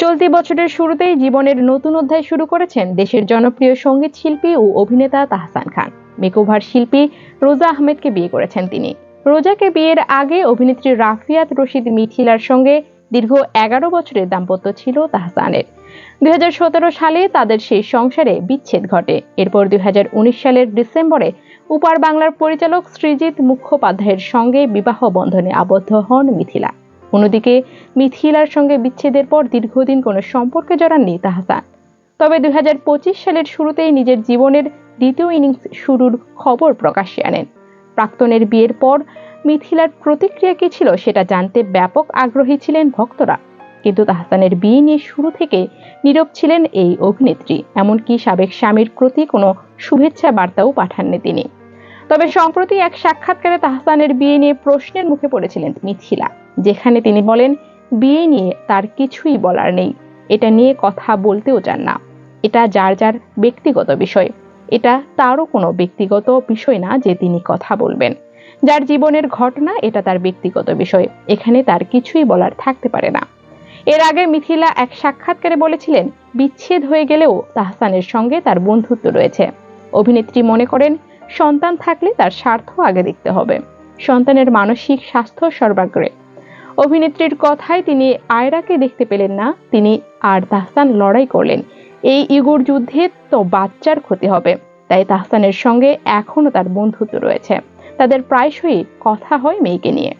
চলতি বছরের শুরুতেই জীবনের নতুন অধ্যায় শুরু করেছেন দেশের জনপ্রিয় সঙ্গীত শিল্পী ও অভিনেতা তাহসান খান। মেকওভার শিল্পী রোজা আহমেদকে বিয়ে করেছেন তিনি। রোজাকে বিয়ের আগে অভিনেত্রী রাফিয়াত রশিদ মিথিলার সঙ্গে দীর্ঘ 11 বছরের দাম্পত্য ছিল তাহসানের। 2017 সালে তাদের সেই সংসারে বিচ্ছেদ ঘটে। এরপর 2019 সালের ডিসেম্বরে উপার বাংলার পরিচালক সৃজিত মুখোপাধ্যায়ের সঙ্গে বিবাহ বন্ধনে আবদ্ধ হন মিথিলা। অন্যদিকে মিথিলার সঙ্গে বিচ্ছেদের পর দীর্ঘদিন কোনো সম্পর্কে জড়াননি তাহসান। তবে 2025 সালের শুরুতেই নিজের জীবনের দ্বিতীয় ইনিংস শুরুর খবর প্রকাশ্যে আনেন। প্রাক্তনের বিয়ের পর মিথিলার প্রতিক্রিয়া কি ছিল সেটা জানতে ব্যাপক আগ্রহী ছিলেন ভক্তরা। কিন্তু তাহসানের বিয়ে নিয়ে শুরু থেকে নীরব ছিলেন এই অভিনেত্রী। এমনকি সাবেক স্বামীর প্রতি কোনো শুভেচ্ছা বার্তাও পাঠাননি তিনি। তবে সম্প্রতি এক সাক্ষাৎকারে তাহসানের বিয়ে নিয়ে প্রশ্নের মুখে পড়েছিলেন মিথিলা, যেখানে তিনি বলেন বিয়ে নিয়ে তার কিছুই বলার নেই, এটা নিয়ে কথা বলতেও চান না। এটা যার যার ব্যক্তিগত বিষয়। এটা তারও কোনো ব্যক্তিগত বিষয় না যে তিনি কথা বলবেন। যার জীবনের ঘটনা, এটা তার ব্যক্তিগত বিষয়। এখানে তার কিছুই বলার থাকতে পারে না। এর আগে মিথিলা এক সাক্ষাৎকারে বলেছিলেন বিচ্ছেদ হয়ে গেলেও তাহসানের সঙ্গে তার বন্ধুত্ব রয়েছে। অভিনেত্রী মনে করেন সন্তান থাকলে তার স্বার্থ আগে দেখতে হবে, সন্তানের মানসিক স্বাস্থ্য সর্বাগ্রে। অভিনেত্রীর কথায় তিনি আয়রাকে দেখতে পেলেন না, তিনি আর তাহসান লড়াই করলেন। এই ইগোর যুদ্ধে তো বাচ্চার ক্ষতি হবে, তাই তাহসানের সঙ্গে এখনো তার বন্ধুত্ব রয়েছে। তাদের প্রায়শই কথা হয় মেয়েকে নিয়ে।